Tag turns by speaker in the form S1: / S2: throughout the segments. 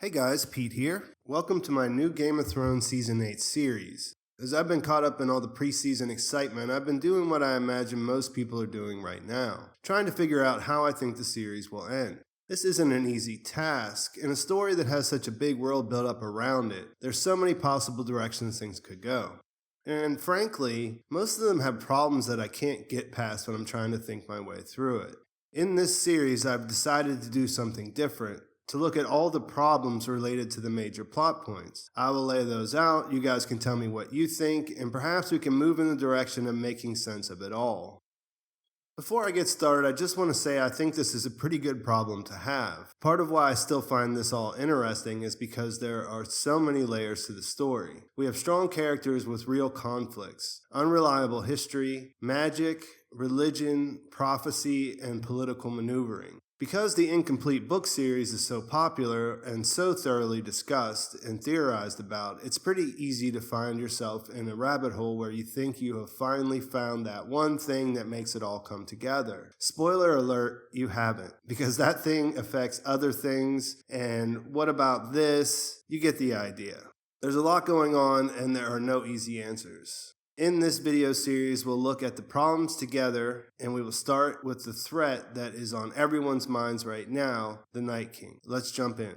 S1: Hey guys, Pete here. Welcome to my new Game of Thrones Season 8 series. As I've been caught up in all the preseason excitement, I've been doing what I imagine most people are doing right now, trying to figure out how I think the series will end. This isn't an easy task. In a story that has such a big world built up around it, there's so many possible directions things could go. And frankly, most of them have problems that I can't get past when I'm trying to think my way through it. In this series, I've decided to do something different, to look at all the problems related to the major plot points. I will lay those out, you guys can tell me what you think, and perhaps we can move in the direction of making sense of it all. Before I get started, I just want to say I think this is a pretty good problem to have. Part of why I still find this all interesting is because there are so many layers to the story. We have strong characters with real conflicts, unreliable history, magic, religion, prophecy, and political maneuvering. Because the incomplete book series is so popular and so thoroughly discussed and theorized about, it's pretty easy to find yourself in a rabbit hole where you think you have finally found that one thing that makes it all come together. Spoiler alert, you haven't, because that thing affects other things, and what about this? You get the idea. There's a lot going on, and there are no easy answers. In this video series, we'll look at the problems together, and we will start with the threat that is on everyone's minds right now, the Night King. Let's jump in.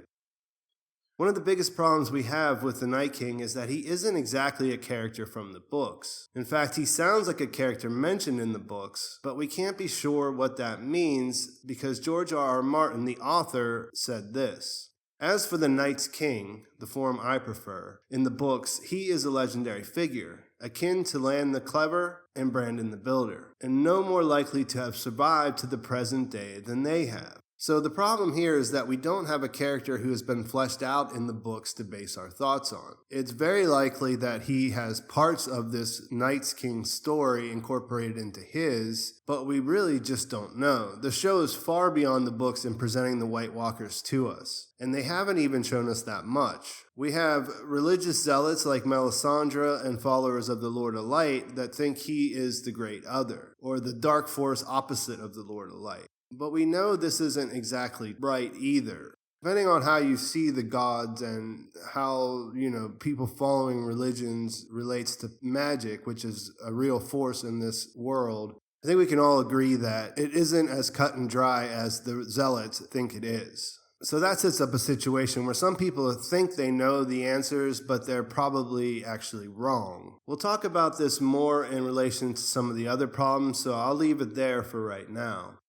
S1: One of the biggest problems we have with the Night King is that he isn't exactly a character from the books. In fact, he sounds like a character mentioned in the books, but we can't be sure what that means because George R.R. Martin, the author, said this. As for the Night's King, the form I prefer, in the books, he is a legendary figure, akin to Lan the Clever and Brandon the Builder, and no more likely to have survived to the present day than they have. So the problem here is that we don't have a character who has been fleshed out in the books to base our thoughts on. It's very likely that he has parts of this Night's King story incorporated into his, but we really just don't know. The show is far beyond the books in presenting the White Walkers to us, and they haven't even shown us that much. We have religious zealots like Melisandre and followers of the Lord of Light that think he is the Great Other, or the dark force opposite of the Lord of Light. But we know this isn't exactly right either. Depending on how you see the gods and how, people following religions relates to magic, which is a real force in this world, I think we can all agree that it isn't as cut and dry as the zealots think it is. So that sets up a situation where some people think they know the answers, but they're probably actually wrong. We'll talk about this more in relation to some of the other problems, so I'll leave it there for right now.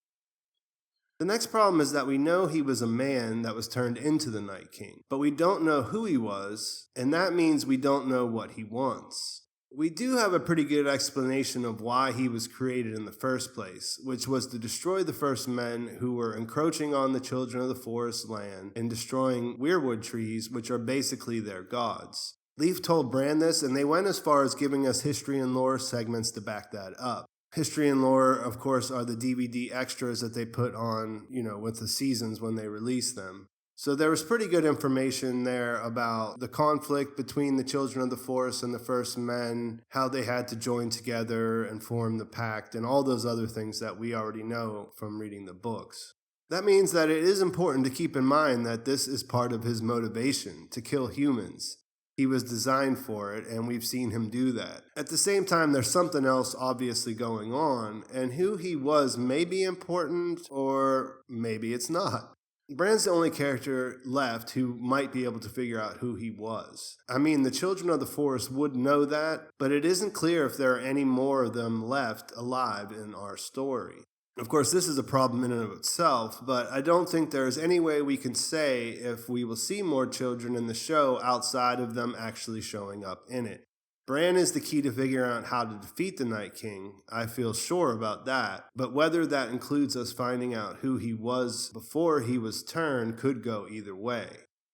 S1: The next problem is that we know he was a man that was turned into the Night King, but we don't know who he was, and that means we don't know what he wants. We do have a pretty good explanation of why he was created in the first place, which was to destroy the first men who were encroaching on the children of the forest land and destroying weirwood trees, which are basically their gods. Leaf told Bran this, and they went as far as giving us history and lore segments to back that up. History and lore, of course, are the DVD extras that they put on, with the seasons when they release them. So there was pretty good information there about the conflict between the children of the forest and the first men, how they had to join together and form the pact, and all those other things that we already know from reading the books. That means that it is important to keep in mind that this is part of his motivation, to kill humans. He was designed for it, and we've seen him do that. At the same time, there's something else obviously going on, and who he was may be important, or maybe it's not. Bran's the only character left who might be able to figure out who he was. I mean, the children of the forest would know that, but it isn't clear if there are any more of them left alive in our story. Of course, this is a problem in and of itself, but I don't think there's any way we can say if we will see more children in the show outside of them actually showing up in it. Bran is the key to figuring out how to defeat the Night King. I feel sure about that, but whether that includes us finding out who he was before he was turned could go either way.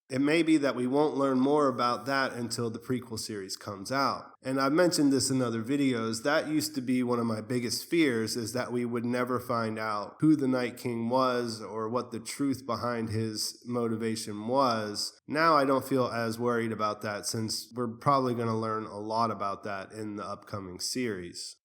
S1: It may be that we won't learn more about that until the prequel series comes out. And I've mentioned this in other videos, that used to be one of my biggest fears, is that we would never find out who the Night King was or what the truth behind his motivation was. Now I don't feel as worried about that since we're probably going to learn a lot about that in the upcoming series.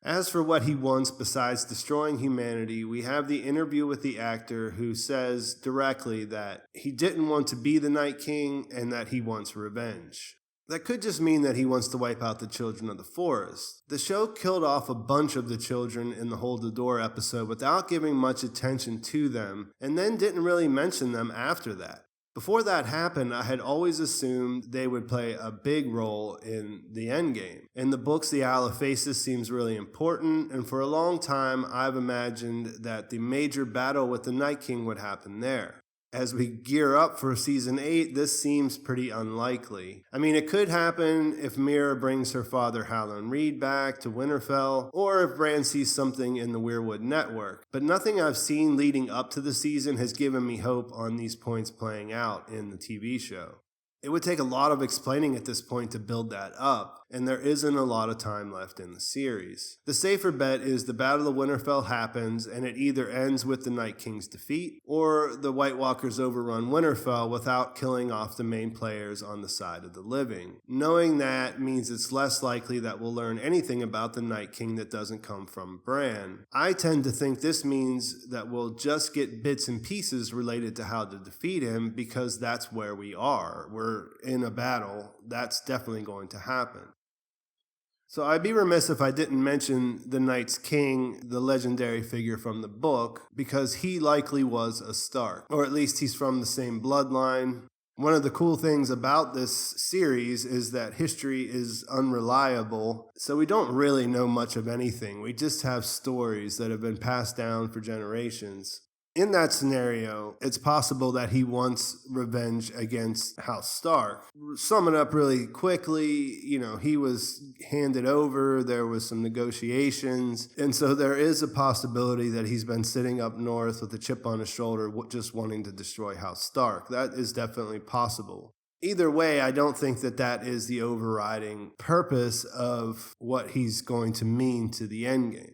S1: As for what he wants besides destroying humanity, we have the interview with the actor who says directly that he didn't want to be the Night King and that he wants revenge. That could just mean that he wants to wipe out the children of the forest. The show killed off a bunch of the children in the Hold the Door episode without giving much attention to them, and then didn't really mention them after that. Before that happened, I had always assumed they would play a big role in the endgame. In the books, the Isle of Faces seems really important, and for a long time, I've imagined that the major battle with the Night King would happen there. As we gear up for Season 8, this seems pretty unlikely. I mean, it could happen if Mira brings her father Howland Reed back to Winterfell, or if Bran sees something in the Weirwood network. But nothing I've seen leading up to the season has given me hope on these points playing out in the TV show. It would take a lot of explaining at this point to build that up, and there isn't a lot of time left in the series. The safer bet is the Battle of Winterfell happens, and it either ends with the Night King's defeat, or the White Walkers overrun Winterfell without killing off the main players on the side of the living. Knowing that means it's less likely that we'll learn anything about the Night King that doesn't come from Bran. I tend to think this means that we'll just get bits and pieces related to how to defeat him, because that's where we are. We're in a battle. That's definitely going to happen. So I'd be remiss if I didn't mention the Night's King, the legendary figure from the book, because he likely was a Stark, or at least he's from the same bloodline. One of the cool things about this series is that history is unreliable, so we don't really know much of anything. We just have stories that have been passed down for generations. In that scenario, it's possible that he wants revenge against House Stark. Sum it up really quickly, he was handed over, there was some negotiations, and so there is a possibility that he's been sitting up north with a chip on his shoulder just wanting to destroy House Stark. That is definitely possible. Either way, I don't think that is the overriding purpose of what he's going to mean to the endgame.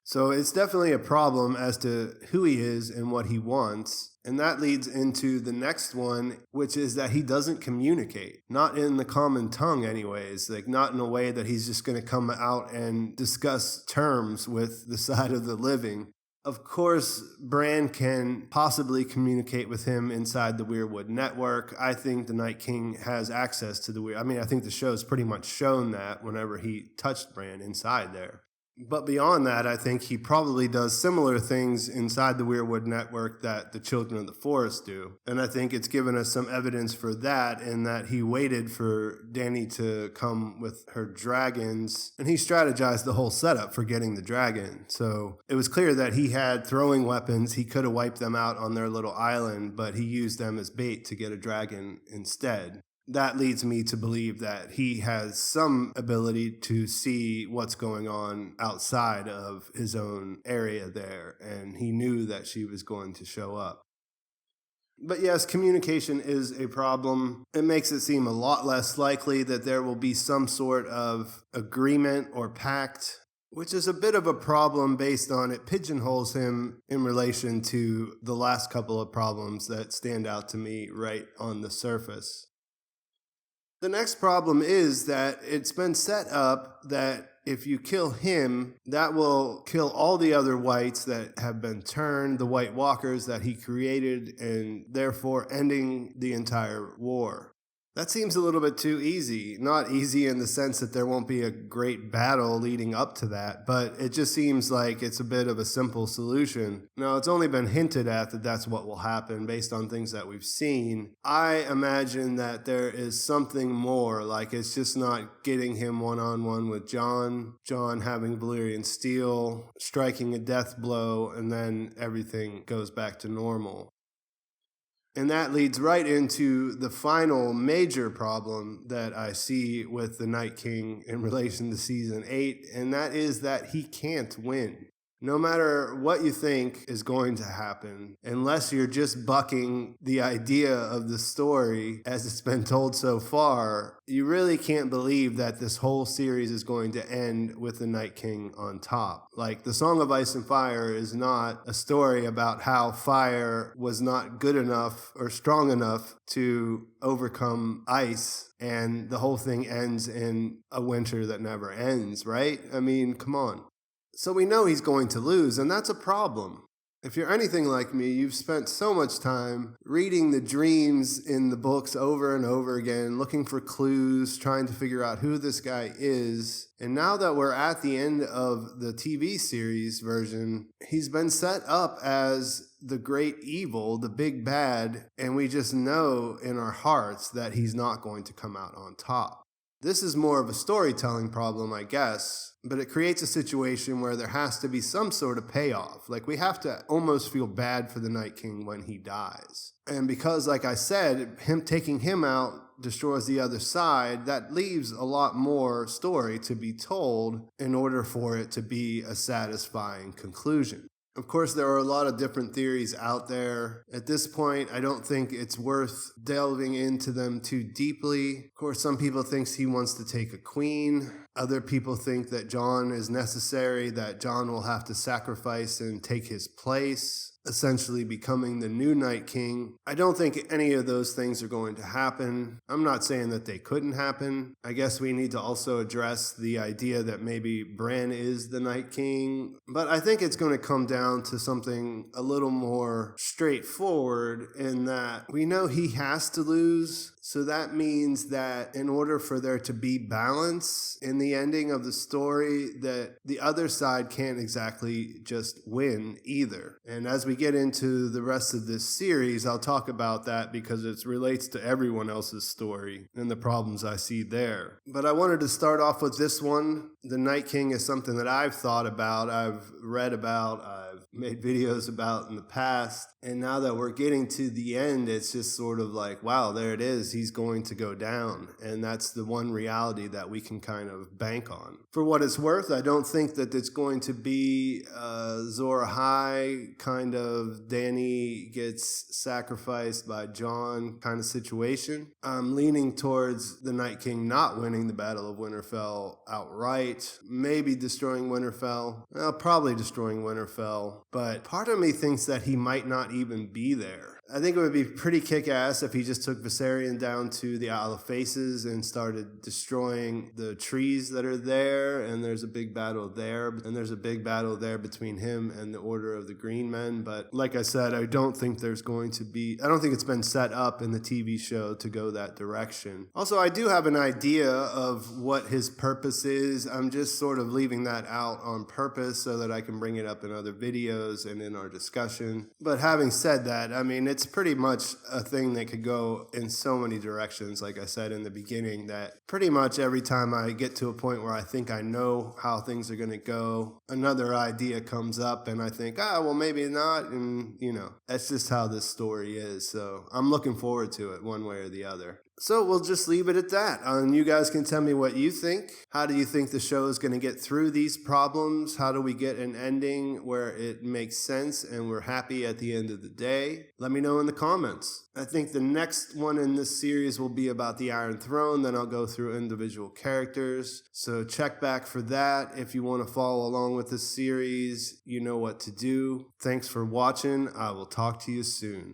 S1: So it's definitely a problem as to who he is and what he wants. And that leads into the next one, which is that he doesn't communicate. Not in the common tongue anyways. Not in a way that he's just going to come out and discuss terms with the side of the living. Of course, Bran can possibly communicate with him inside the Weirwood network. I think the Night King has access to the I think the show's pretty much shown that whenever he touched Bran inside there. But beyond that, I think he probably does similar things inside the Weirwood network that the Children of the Forest do. And I think it's given us some evidence for that, in that he waited for Dany to come with her dragons, and he strategized the whole setup for getting the dragon. So it was clear that he had throwing weapons. He could have wiped them out on their little island, but he used them as bait to get a dragon instead. That leads me to believe that he has some ability to see what's going on outside of his own area there, and he knew that she was going to show up. But yes, communication is a problem. It makes it seem a lot less likely that there will be some sort of agreement or pact, which is a bit of a problem based on it pigeonholes him in relation to the last couple of problems that stand out to me right on the surface. The next problem is that it's been set up that if you kill him, that will kill all the other wights that have been turned, the White Walkers that he created, and therefore ending the entire war. That seems a little bit too easy. Not easy in the sense that there won't be a great battle leading up to that, but it just seems like it's a bit of a simple solution. Now, it's only been hinted at that that's what will happen based on things that we've seen. I imagine that there is something more, like it's just not getting him one-on-one with Jon having Valyrian steel, striking a death blow, and then everything goes back to normal. And that leads right into the final major problem that I see with the Night King in relation to Season 8, and that is that he can't win. No matter what you think is going to happen, unless you're just bucking the idea of the story as it's been told so far, you really can't believe that this whole series is going to end with the Night King on top. Like, the Song of Ice and Fire is not a story about how fire was not good enough or strong enough to overcome ice, and the whole thing ends in a winter that never ends, right? I mean, come on. So we know he's going to lose, and that's a problem. If you're anything like me, you've spent so much time reading the dreams in the books over and over again, looking for clues, trying to figure out who this guy is. And now that we're at the end of the TV series version, he's been set up as the great evil, the big bad, and we just know in our hearts that he's not going to come out on top. This is more of a storytelling problem, I guess, but it creates a situation where there has to be some sort of payoff. Like, we have to almost feel bad for the Night King when he dies. And because, like I said, taking him out destroys the other side, that leaves a lot more story to be told in order for it to be a satisfying conclusion. Of course, there are a lot of different theories out there. At this point, I don't think it's worth delving into them too deeply. Of course, some people think he wants to take a queen. Other people think that Jon is necessary, that Jon will have to sacrifice and take his place, essentially becoming the new Night King. I don't think any of those things are going to happen. I'm not saying that they couldn't happen. I guess we need to also address the idea that maybe Bran is the Night King. But I think it's going to come down to something a little more straightforward in that we know he has to lose. So that means that in order for there to be balance in the ending of the story, that the other side can't exactly just win either. And as we get into the rest of this series, I'll talk about that because it relates to everyone else's story and the problems I see there. But I wanted to start off with this one. The Night King is something that I've thought about, I've read about, I've made videos about in the past. And now that we're getting to the end, it's just sort of like, wow, there it is. He's going to go down. And that's the one reality that we can kind of bank on. For what it's worth, I don't think that it's going to be Azor Ahai kind of Dany gets sacrificed by Jon kind of situation. I'm leaning towards the Night King not winning the Battle of Winterfell outright. Maybe destroying Winterfell. Probably destroying Winterfell. But part of me thinks that he might not even be there. I think it would be pretty kick-ass if he just took Viserion down to the Isle of Faces and started destroying the trees that are there, and there's a big battle there, and there's a big battle there between him and the Order of the Green Men. But like I said, I don't think it's been set up in the TV show to go that direction. Also, I do have an idea of what his purpose is. I'm just sort of leaving that out on purpose so that I can bring it up in other videos and in our discussion. But having said that, I mean, it's pretty much a thing that could go in so many directions, like I said in the beginning, that pretty much every time I get to a point where I think I know how things are going to go, another idea comes up and I think, well, maybe not. And, that's just how this story is. So I'm looking forward to it one way or the other. So we'll just leave it at that. And you guys can tell me what you think. How do you think the show is going to get through these problems? How do we get an ending where it makes sense and we're happy at the end of the day? Let me know in the comments. I think the next one in this series will be about the Iron Throne. Then I'll go through individual characters. So check back for that. If you want to follow along with this series, you know what to do. Thanks for watching. I will talk to you soon.